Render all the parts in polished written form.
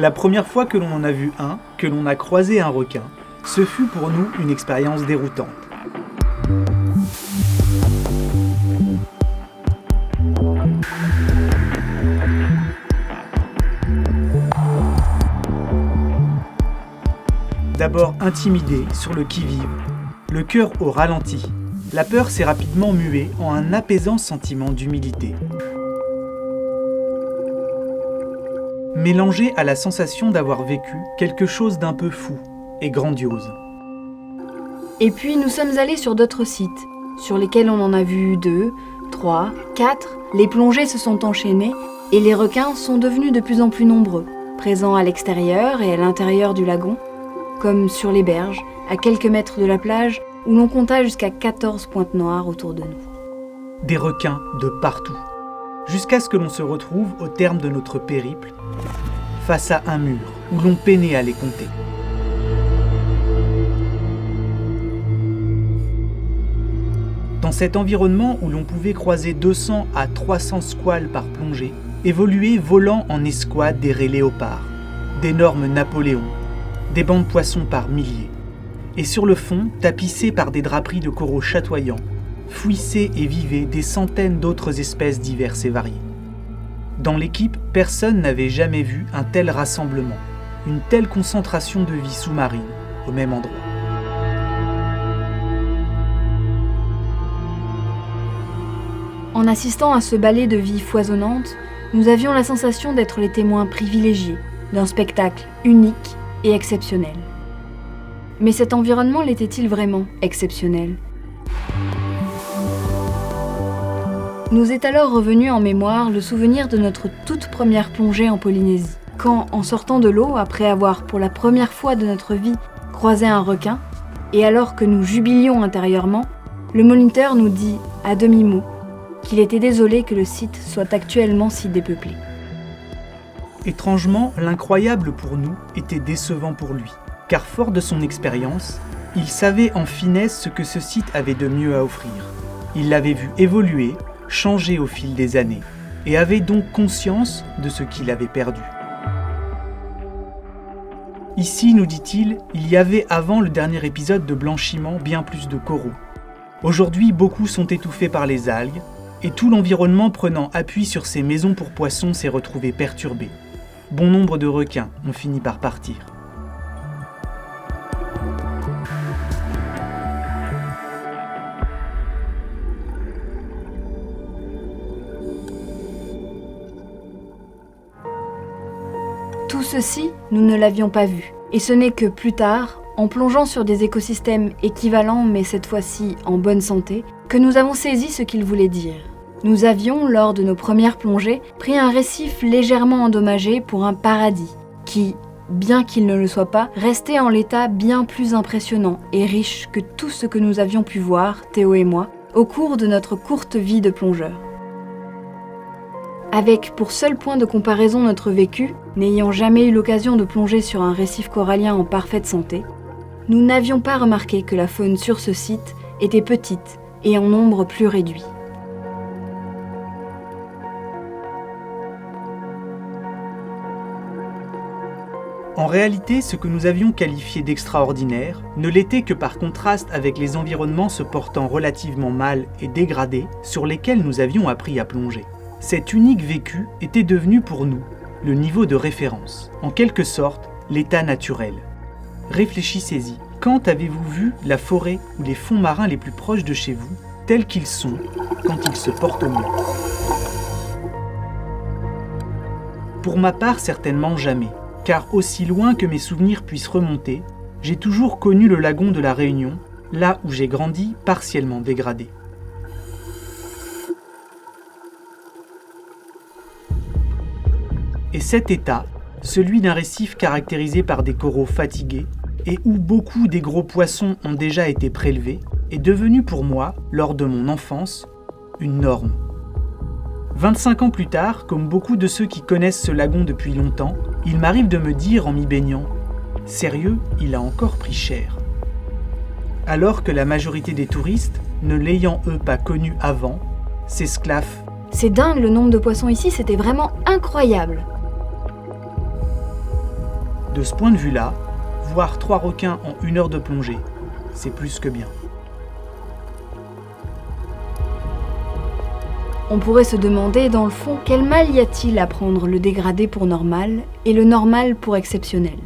La première fois que l'on en a vu un, que l'on a croisé un requin, ce fut pour nous une expérience déroutante. D'abord intimidé, sur le qui-vive, le cœur au ralenti, la peur s'est rapidement muée en un apaisant sentiment d'humilité. Mélangé à la sensation d'avoir vécu quelque chose d'un peu fou et grandiose. Et puis nous sommes allés sur d'autres sites, sur lesquels on en a vu 2, 3, 4. Les plongées se sont enchaînées et les requins sont devenus de plus en plus nombreux, présents à l'extérieur et à l'intérieur du lagon, comme sur les berges, à quelques mètres de la plage, où l'on compta jusqu'à 14 pointes noires autour de nous. Des requins de partout, jusqu'à ce que l'on se retrouve au terme de notre périple, face à un mur où l'on peinait à les compter. Dans cet environnement où l'on pouvait croiser 200 à 300 squales par plongée, évoluaient volant en escouade des raies léopards, d'énormes napoléons, des bancs de poissons par milliers, et sur le fond, tapissés par des draperies de coraux chatoyants, fouissaient et vivaient des centaines d'autres espèces diverses et variées. Dans l'équipe, personne n'avait jamais vu un tel rassemblement, une telle concentration de vie sous-marine au même endroit. En assistant à ce ballet de vie foisonnante, nous avions la sensation d'être les témoins privilégiés d'un spectacle unique et exceptionnel. Mais cet environnement l'était-il vraiment exceptionnel ? Nous est alors revenu en mémoire le souvenir de notre toute première plongée en Polynésie, quand, en sortant de l'eau, après avoir pour la première fois de notre vie croisé un requin, et alors que nous jubilions intérieurement, le moniteur nous dit, à demi-mot, qu'il était désolé que le site soit actuellement si dépeuplé. Étrangement, l'incroyable pour nous était décevant pour lui, car fort de son expérience, il savait en finesse ce que ce site avait de mieux à offrir. Il l'avait vu évoluer, changer au fil des années, et avait donc conscience de ce qu'il avait perdu. Ici, nous dit-il, il y avait avant le dernier épisode de blanchiment bien plus de coraux. Aujourd'hui, beaucoup sont étouffés par les algues, et tout l'environnement prenant appui sur ces maisons pour poissons s'est retrouvé perturbé. Bon nombre de requins ont fini par partir. Tout ceci, nous ne l'avions pas vu. Et ce n'est que plus tard, en plongeant sur des écosystèmes équivalents mais cette fois-ci en bonne santé, que nous avons saisi ce qu'il voulait dire. Nous avions, lors de nos premières plongées, pris un récif légèrement endommagé pour un paradis, qui, bien qu'il ne le soit pas, restait en l'état bien plus impressionnant et riche que tout ce que nous avions pu voir, Théo et moi, au cours de notre courte vie de plongeur. Avec pour seul point de comparaison notre vécu, n'ayant jamais eu l'occasion de plonger sur un récif corallien en parfaite santé, nous n'avions pas remarqué que la faune sur ce site était petite et en nombre plus réduit. En réalité, ce que nous avions qualifié d'extraordinaire ne l'était que par contraste avec les environnements se portant relativement mal et dégradés sur lesquels nous avions appris à plonger. Cet unique vécu était devenu pour nous le niveau de référence, en quelque sorte l'état naturel. Réfléchissez-y, quand avez-vous vu la forêt ou les fonds marins les plus proches de chez vous, tels qu'ils sont quand ils se portent au mieux ? Pour ma part, certainement jamais, car aussi loin que mes souvenirs puissent remonter, j'ai toujours connu le lagon de la Réunion, là où j'ai grandi, partiellement dégradé. Et cet état, celui d'un récif caractérisé par des coraux fatigués et où beaucoup des gros poissons ont déjà été prélevés, est devenu pour moi, lors de mon enfance, une norme. 25 ans plus tard, comme beaucoup de ceux qui connaissent ce lagon depuis longtemps, il m'arrive de me dire en m'y baignant « Sérieux, il a encore pris cher ». Alors que la majorité des touristes, ne l'ayant eux pas connu avant, s'esclaffent. C'est dingue, le nombre de poissons ici, c'était vraiment incroyable. De ce point de vue-là, voir 3 requins en 1 heure de plongée, c'est plus que bien. On pourrait se demander, dans le fond, quel mal y a-t-il à prendre le dégradé pour normal et le normal pour exceptionnel ?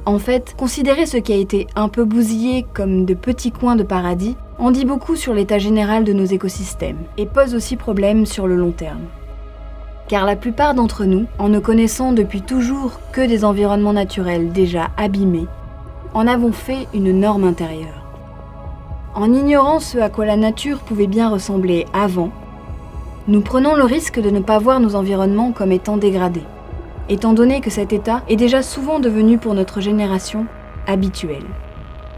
En fait, considérer ce qui a été un peu bousillé comme de petits coins de paradis en dit beaucoup sur l'état général de nos écosystèmes et pose aussi problème sur le long terme. Car la plupart d'entre nous, en ne connaissant depuis toujours que des environnements naturels déjà abîmés, en avons fait une norme intérieure. En ignorant ce à quoi la nature pouvait bien ressembler avant, nous prenons le risque de ne pas voir nos environnements comme étant dégradés, étant donné que cet état est déjà souvent devenu pour notre génération habituel.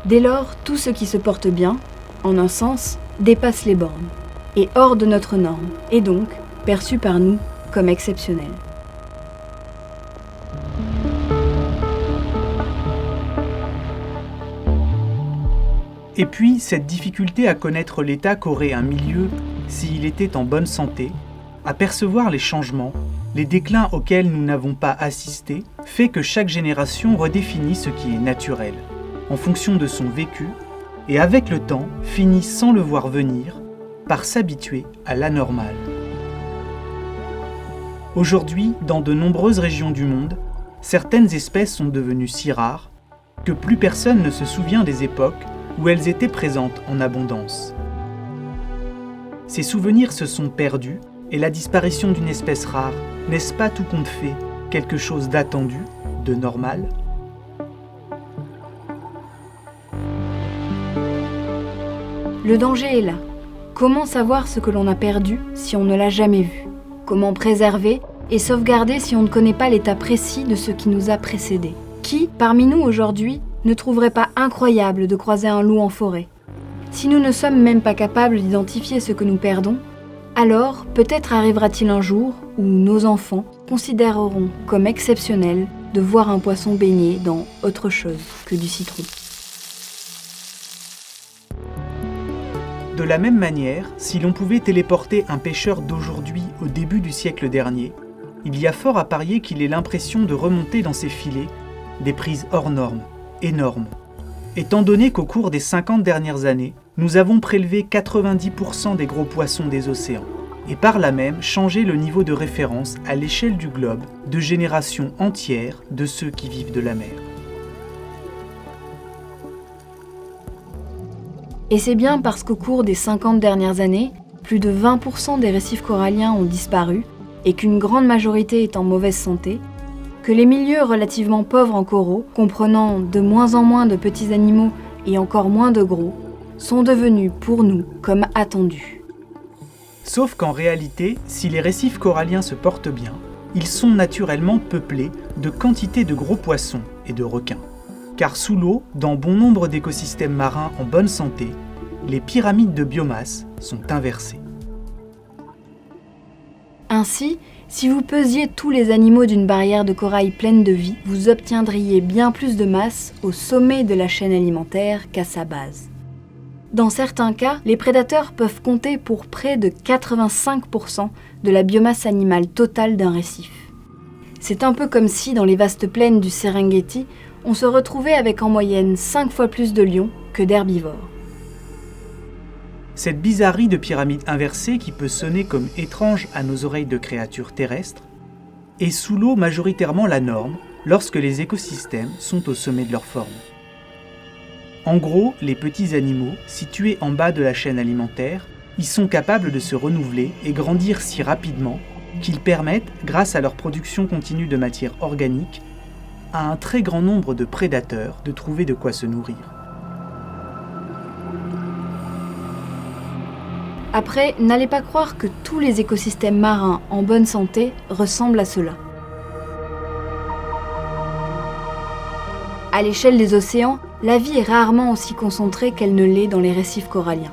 Dès lors, tout ce qui se porte bien, en un sens, dépasse les bornes, est hors de notre norme, et donc perçu par nous comme exceptionnel. Et puis, cette difficulté à connaître l'état qu'aurait un milieu s'il était en bonne santé, à percevoir les changements, les déclins auxquels nous n'avons pas assisté, fait que chaque génération redéfinit ce qui est naturel, en fonction de son vécu, et avec le temps, finit sans le voir venir, par s'habituer à l'anormal. Aujourd'hui, dans de nombreuses régions du monde, certaines espèces sont devenues si rares que plus personne ne se souvient des époques où elles étaient présentes en abondance. Ces souvenirs se sont perdus et la disparition d'une espèce rare, n'est-ce pas tout compte fait quelque chose d'attendu, de normal ? Le danger est là. Comment savoir ce que l'on a perdu si on ne l'a jamais vu ? Comment préserver et sauvegarder si on ne connaît pas l'état précis de ce qui nous a précédés ? Qui, parmi nous aujourd'hui, ne trouverait pas incroyable de croiser un loup en forêt ? Si nous ne sommes même pas capables d'identifier ce que nous perdons, alors peut-être arrivera-t-il un jour où nos enfants considéreront comme exceptionnel de voir un poisson baigner dans autre chose que du citron. De la même manière, si l'on pouvait téléporter un pêcheur d'aujourd'hui au début du siècle dernier, il y a fort à parier qu'il ait l'impression de remonter dans ses filets des prises hors normes, énormes. Étant donné qu'au cours des 50 dernières années, nous avons prélevé 90% des gros poissons des océans, et par là même changé le niveau de référence à l'échelle du globe de générations entières de ceux qui vivent de la mer. Et c'est bien parce qu'au cours des 50 dernières années, plus de 20% des récifs coralliens ont disparu et qu'une grande majorité est en mauvaise santé, que les milieux relativement pauvres en coraux, comprenant de moins en moins de petits animaux et encore moins de gros, sont devenus pour nous comme attendus. Sauf qu'en réalité, si les récifs coralliens se portent bien, ils sont naturellement peuplés de quantités de gros poissons et de requins. Car sous l'eau, dans bon nombre d'écosystèmes marins en bonne santé, les pyramides de biomasse sont inversées. Ainsi, si vous pesiez tous les animaux d'une barrière de corail pleine de vie, vous obtiendriez bien plus de masse au sommet de la chaîne alimentaire qu'à sa base. Dans certains cas, les prédateurs peuvent compter pour près de 85% de la biomasse animale totale d'un récif. C'est un peu comme si, dans les vastes plaines du Serengeti, on se retrouvait avec en moyenne 5 fois plus de lions que d'herbivores. Cette bizarrerie de pyramide inversée qui peut sonner comme étrange à nos oreilles de créatures terrestres est sous l'eau majoritairement la norme lorsque les écosystèmes sont au sommet de leur forme. En gros, les petits animaux, situés en bas de la chaîne alimentaire, y sont capables de se renouveler et grandir si rapidement qu'ils permettent, grâce à leur production continue de matière organique, à un très grand nombre de prédateurs de trouver de quoi se nourrir. Après, n'allez pas croire que tous les écosystèmes marins en bonne santé ressemblent à cela. À l'échelle des océans, la vie est rarement aussi concentrée qu'elle ne l'est dans les récifs coralliens,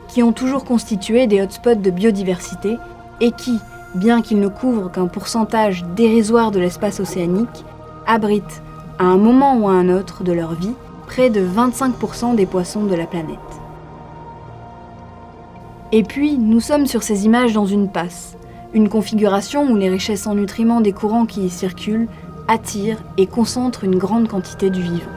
qui ont toujours constitué des hotspots de biodiversité et qui, bien qu'ils ne couvrent qu'un pourcentage dérisoire de l'espace océanique, abritent, à un moment ou à un autre de leur vie, près de 25% des poissons de la planète. Et puis, nous sommes sur ces images dans une passe, une configuration où les richesses en nutriments des courants qui y circulent attire et concentre une grande quantité du vivant.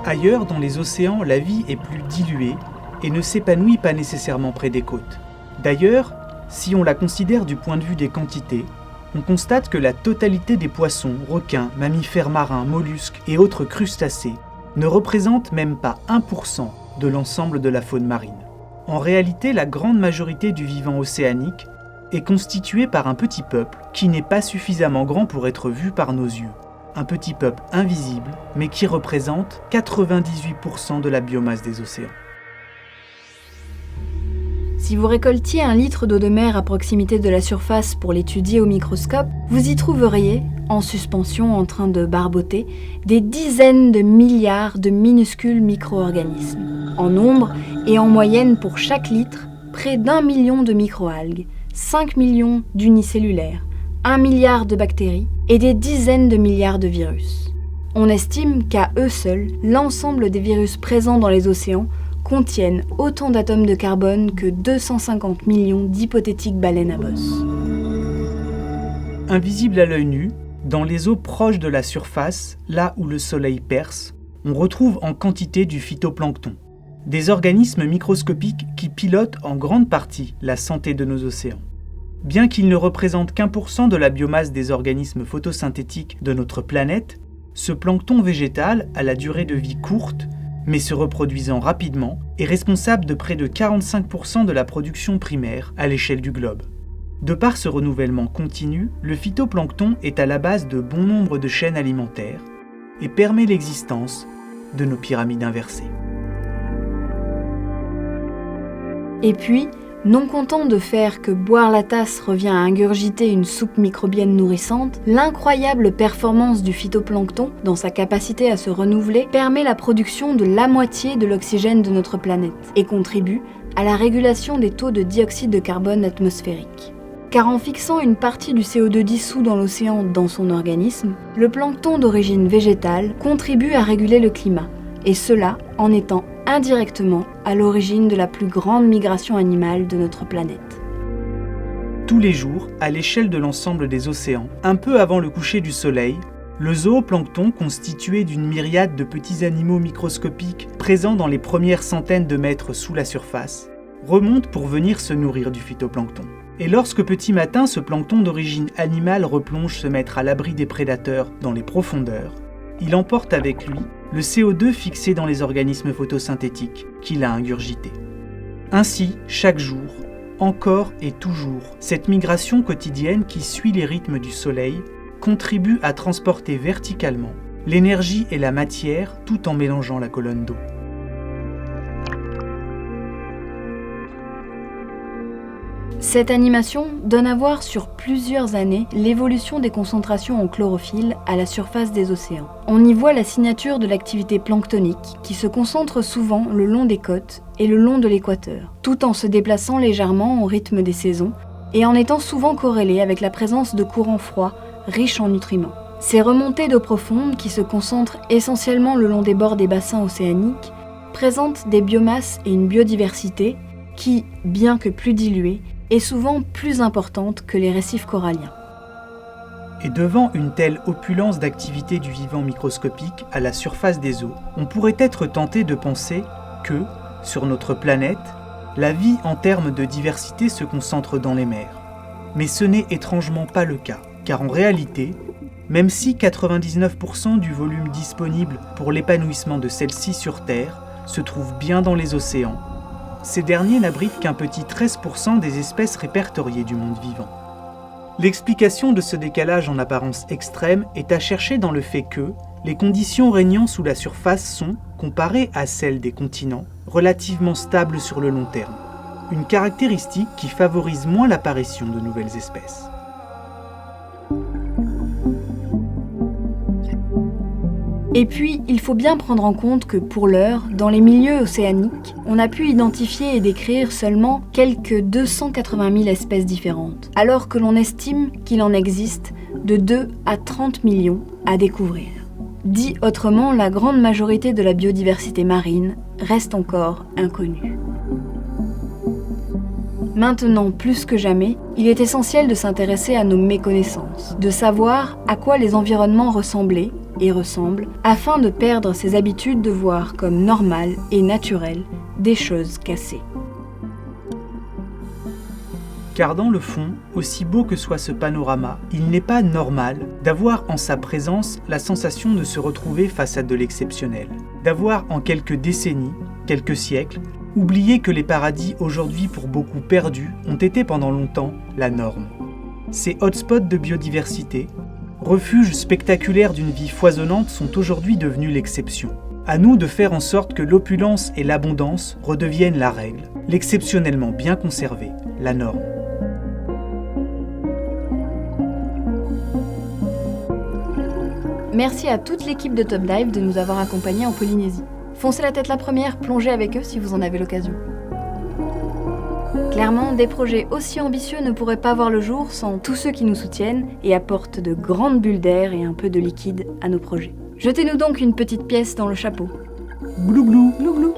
Ailleurs, dans les océans, la vie est plus diluée et ne s'épanouit pas nécessairement près des côtes. D'ailleurs, si on la considère du point de vue des quantités, on constate que la totalité des poissons, requins, mammifères marins, mollusques et autres crustacés ne représente même pas 1% de l'ensemble de la faune marine. En réalité, la grande majorité du vivant océanique est constituée par un petit peuple qui n'est pas suffisamment grand pour être vu par nos yeux. Un petit peuple invisible, mais qui représente 98% de la biomasse des océans. Si vous récoltiez 1 litre d'eau de mer à proximité de la surface pour l'étudier au microscope, vous y trouveriez, en suspension en train de barboter, des dizaines de milliards de minuscules micro-organismes. En nombre et en moyenne pour chaque litre, près d'1 million de microalgues, 5 millions d'unicellulaires, 1 milliard de bactéries et des dizaines de milliards de virus. On estime qu'à eux seuls, l'ensemble des virus présents dans les océans contiennent autant d'atomes de carbone que 250 millions d'hypothétiques baleines à bosse. Invisibles à l'œil nu, dans les eaux proches de la surface, là où le soleil perce, on retrouve en quantité du phytoplancton, des organismes microscopiques qui pilotent en grande partie la santé de nos océans. Bien qu'ils ne représentent qu'1% de la biomasse des organismes photosynthétiques de notre planète, ce plancton végétal, à la durée de vie courte, mais se reproduisant rapidement, est responsable de près de 45% de la production primaire à l'échelle du globe. De par ce renouvellement continu, le phytoplancton est à la base de bon nombre de chaînes alimentaires et permet l'existence de nos pyramides inversées. Et puis, non content de faire que boire la tasse revient à ingurgiter une soupe microbienne nourrissante, l'incroyable performance du phytoplancton, dans sa capacité à se renouveler, permet la production de la moitié de l'oxygène de notre planète et contribue à la régulation des taux de dioxyde de carbone atmosphérique. Car en fixant une partie du CO2 dissous dans l'océan dans son organisme, le plancton d'origine végétale contribue à réguler le climat, et cela en étant indirectement à l'origine de la plus grande migration animale de notre planète. Tous les jours, à l'échelle de l'ensemble des océans, un peu avant le coucher du soleil, le zooplancton, constitué d'une myriade de petits animaux microscopiques présents dans les premières centaines de mètres sous la surface, remonte pour venir se nourrir du phytoplancton. Et lorsque petit matin, ce plancton d'origine animale replonge se mettre à l'abri des prédateurs dans les profondeurs, il emporte avec lui le CO2 fixé dans les organismes photosynthétiques qu'il a ingurgité. Ainsi, chaque jour, encore et toujours, cette migration quotidienne qui suit les rythmes du soleil contribue à transporter verticalement l'énergie et la matière tout en mélangeant la colonne d'eau. Cette animation donne à voir sur plusieurs années l'évolution des concentrations en chlorophylle à la surface des océans. On y voit la signature de l'activité planctonique qui se concentre souvent le long des côtes et le long de l'équateur, tout en se déplaçant légèrement au rythme des saisons et en étant souvent corrélée avec la présence de courants froids riches en nutriments. Ces remontées d'eau profonde qui se concentrent essentiellement le long des bords des bassins océaniques présentent des biomasses et une biodiversité qui, bien que plus diluée, est souvent plus importante que les récifs coralliens. Et devant une telle opulence d'activité du vivant microscopique à la surface des eaux, on pourrait être tenté de penser que, sur notre planète, la vie en termes de diversité se concentre dans les mers. Mais ce n'est étrangement pas le cas, car en réalité, même si 99% du volume disponible pour l'épanouissement de celle-ci sur Terre se trouve bien dans les océans, ces derniers n'abritent qu'un petit 13% des espèces répertoriées du monde vivant. L'explication de ce décalage en apparence extrême est à chercher dans le fait que les conditions régnant sous la surface sont, comparées à celles des continents, relativement stables sur le long terme, une caractéristique qui favorise moins l'apparition de nouvelles espèces. Et puis, il faut bien prendre en compte que pour l'heure, dans les milieux océaniques, on a pu identifier et décrire seulement quelques 280 000 espèces différentes, alors que l'on estime qu'il en existe de 2 à 30 millions à découvrir. Dit autrement, la grande majorité de la biodiversité marine reste encore inconnue. Maintenant, plus que jamais, il est essentiel de s'intéresser à nos méconnaissances, de savoir à quoi les environnements ressemblaient et ressemblent, afin de perdre ces habitudes de voir comme normales et naturelles des choses cassées. Car dans le fond, aussi beau que soit ce panorama, il n'est pas normal d'avoir en sa présence la sensation de se retrouver face à de l'exceptionnel, d'avoir en quelques décennies, quelques siècles, oublié que les paradis aujourd'hui pour beaucoup perdus ont été pendant longtemps la norme. Ces hotspots de biodiversité, refuges spectaculaires d'une vie foisonnante sont aujourd'hui devenus l'exception. À nous de faire en sorte que l'opulence et l'abondance redeviennent la règle, l'exceptionnellement bien conservé, la norme. Merci à toute l'équipe de Top Dive de nous avoir accompagnés en Polynésie. Foncez la tête la première, plongez avec eux si vous en avez l'occasion. Clairement, des projets aussi ambitieux ne pourraient pas voir le jour sans tous ceux qui nous soutiennent et apportent de grandes bulles d'air et un peu de liquide à nos projets. Jetez-nous donc une petite pièce dans le chapeau. Glou glou. Glou glou.